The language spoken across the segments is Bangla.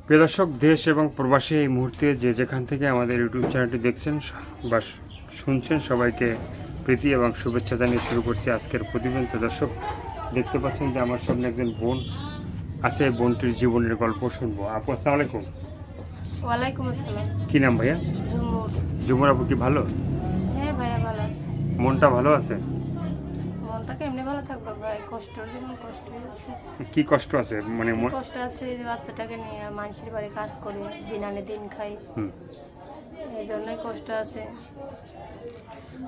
প্রিয় দর্শক, দেশ এবং প্রবাসী এই মুহূর্তে যে যেখান থেকে আমাদের ইউটিউব চ্যানেলটি দেখছেন বা শুনছেন, সবাইকে প্রীতি এবং শুভেচ্ছা জানিয়ে শুরু করছি আজকের প্রতিবেদন। তো দর্শক, দেখতে পাচ্ছেন যে আমার সামনে একজন বোন আছে, বোনটির জীবনের গল্প শুনবো। আপু, আসসালামু আলাইকুম। ওয়ালাইকুম আসসালাম। কী নাম ভাইয়া? ঝুমুর। ঝুমুর আপু কি ভালো? হ্যাঁ ভাইয়া, ভালো আছে। মনটা ভালো আছে? মনটা কেমনি ভালো থাকবে ভাই, কষ্টের জন্য কষ্ট হচ্ছে। কি কষ্ট আছে মানে কষ্ট আছে এই যে বাচ্চাটাকে নিয়ে মানুষের বাড়ি কাজ করে দিন আনে দিন খাই, এই জন্যই কষ্ট আছে।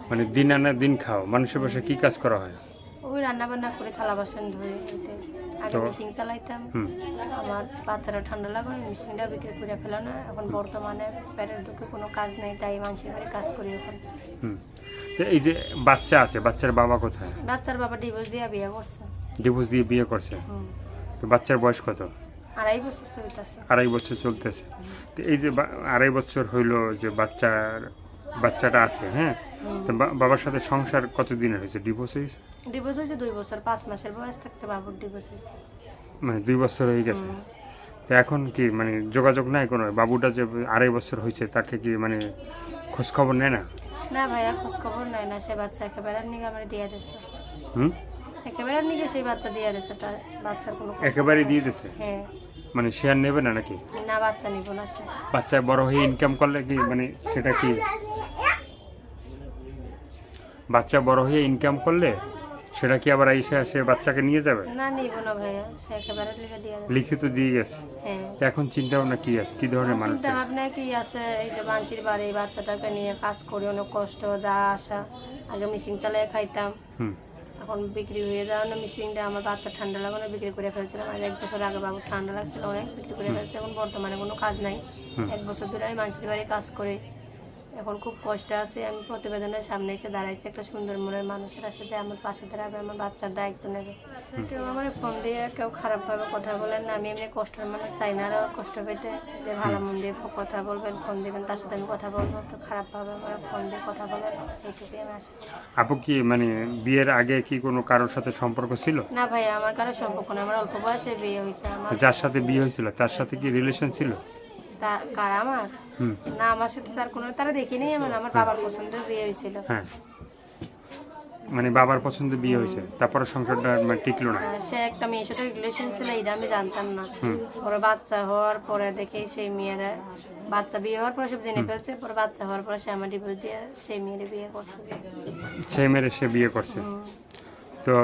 মানে দিন আনা দিন খাও, মানুষের বাসায় কি কাজ করা হয়? ওই রান্না বান্না করে থালা বাসন ধরে এটাই। আগে মেশিন চালাইতাম, আমার বাচ্চারা ঠান্ডা লাগলো মেশিনটা বিক্রি করে ফেলো না। এখন বর্তমানে পেটের ঢুকে কোনো কাজ নেই, তাই মানুষের বাড়ি কাজ করি এখন। তো এই যে বাচ্চা আছে, বাচ্চার বাবা কোথায়? বাচ্চার বাবা ডিভোর্স দিয়ে বিয়ে করছে। ডিভোর্স দিয়ে বিয়ে করছে? তো বাচ্চার বয়স কত? 2.5 বছর চলতেছে। 2.5 বছর চলতেছে। তো এই যে 2.5 বছর হইলো যে বাচ্চাটা আছে, হ্যাঁ, তো বাবার সাথে সংসার কতদিনের হয়েছে? ডিভোর্স হয়েছে? ডিভোর্স হয়েছে 2 বছর, 5 মাসের বয়স থাকতে বাবুর ডিভোর্স হয়েছে। মানে 2 বছর হয়ে গেছে। তো এখন কি মানে যোগাযোগ নাই কোনো? বাবুটা যে 2.5 বছর হয়েছে তাকে কি মানে খোঁজ খবর নেয় না? না ভাইয়া, খোঁজ খবর নেয় না। সে বাচ্চা একেবারে নিগে আমার দিয়ে দিয়েছে। একেবারে নিগে সেই বাচ্চা দিয়ে দিয়েছে, তার বাচ্চার কোনো একেবারে দিয়ে দিছে? হ্যাঁ। মানে শেয়ার নেবে না নাকি? না, বাচ্চা নিব না সে। বাচ্চা বড় হয়ে ইনকাম করলে কি মানে সেটা কি বাচ্চা বড় হয়ে ইনকাম করলে সেটা কি আবার আইসা সে বাচ্চাকে নিয়ে যাবে? না, নিব না ভাইয়া, সে একেবারে লিখে দিয়ে দিয়েছে। লিখিত দিয়ে গেছে? হ্যাঁ। তো এখন চিন্তা ভাবনা কি আছে, কি ধরনের মানুষ? চিন্তা ভাবনা কি আছে, এই যে মানুষের বাড়ি বাচ্চাটাকে নিয়ে কাজ করি, অনেক কষ্ট, যা আসা। আগে মেশিন চালিয়ে খাইতাম, এখন বিক্রি হয়ে যাওয়া না মেশিনটা। আমার বাচ্চা ঠান্ডা লাগানো বিক্রি করে ফেলছিলাম। আর 1 বছর আগে বাবু ঠান্ডা লাগছিল অনেক, বিক্রি করে ফেলছে। এখন বর্তমানে কোনো কাজ নাই। 1 বছর ধরে আমি মানুষের বাড়ি কাজ করে এখন খুব কষ্ট আছে। আমি প্রতিবেদনের সামনে এসে দাঁড়াইছি, একটা সুন্দর মনের মানুষের আসে যে আমার পাশে দাঁড়াবে, আমার বাচ্চার দায়িত্ব নেবে। কেউ আমার ফোন দিয়ে কেউ খারাপভাবে কথা বলেন না, আমি এমনি কষ্টের মানুষ, চাই না আরও কষ্ট পেতে। যে ভালো মন দিয়ে কথা বলবেন, ফোন দিবেন, তার সাথে আমি কথা বলবো। তো খারাপভাবে আমার ফোন দিয়ে কথা বলেন, এইটুকুই আমি আশা করি। আপু কি মানে বিয়ের আগে কি কোনো কারোর সাথে সম্পর্ক ছিল? না ভাই, আমার কারো সম্পর্ক না, আমার অল্প বয়সে বিয়ে হয়েছে। আমার যার সাথে বিয়ে হয়েছিল তার সাথে কি রিলেশন ছিল? কার আমার? না, আমার সাথে তার কোনো, তারা দেখিনি। আমার বাবার পছন্দের বিয়ে হয়েছিল। হ্যাঁ, মানে বাবার পছন্দ বিয়ে হয়েছে, তারপরে সংসারটা মানে টিকলো না? সে একটা মেয়ের সাথে রিলেশন ছিল, এটা আমি জানতাম না। পরে বাচ্চা হওয়ার পরে দেখে সেই মেয়েরা, বাচ্চা বিয়ে হওয়ার পরে সব জেনে ফেলছে। পরে বাচ্চা হওয়ার পরে সে আমার ডিভোর্স দিয়ে সেই মেয়ের বিয়ে করছে। সেই মেয়ের সে বিয়ে করছে। তো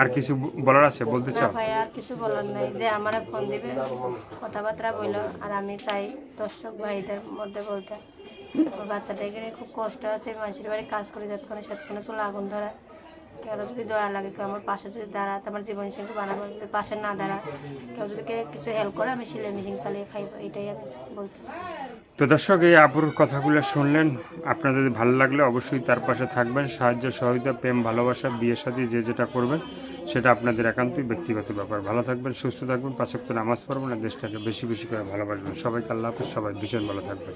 আর কিছু বলার আছে, বলতে না চাও? ভাই, আর কিছু বলার নাই। যে আমার ফোন দিবে, কথাবার্তা বলল। আর আমি চাই দর্শক ভাইদের মধ্যে বলতে, ওর বাচ্চাটাকে নিয়ে খুব কষ্ট আছে। মানুষের বাড়ি কাজ করে যতক্ষণে সেতক্ষণে চলে আগুন ধরা। কেউ যদি দয়া লাগে, কেউ আমার পাশে যদি দাঁড়ায়, আমার জীবন সঙ্গে বানাবো। যদি পাশে না দাঁড়ায়, কেউ যদি কিছু হেল্প করে, আমি সেলাই মেশিন চালিয়ে খাইবো, এটাই আমি বলতেছি। তো দর্শক, এই আপুর কথাগুলো শুনলেন। আপনাদের যদি ভালো লাগলে অবশ্যই তার পাশে থাকবেন। সাহায্য সহযোগিতা, প্রেম, ভালোবাসা, বিয়ে শাদী যে যেটা করবেন সেটা আপনাদের একান্তই ব্যক্তিগত ব্যাপার। ভালো থাকবেন, সুস্থ থাকবেন, 5 ওয়াক্ত নামাজ পড়বেন, আর দেশটাকে বেশি বেশি করে ভালোবাসবেন। সবাইকে আল্লাহ হাফেজ, সবাই ভীষণ ভালো থাকবেন।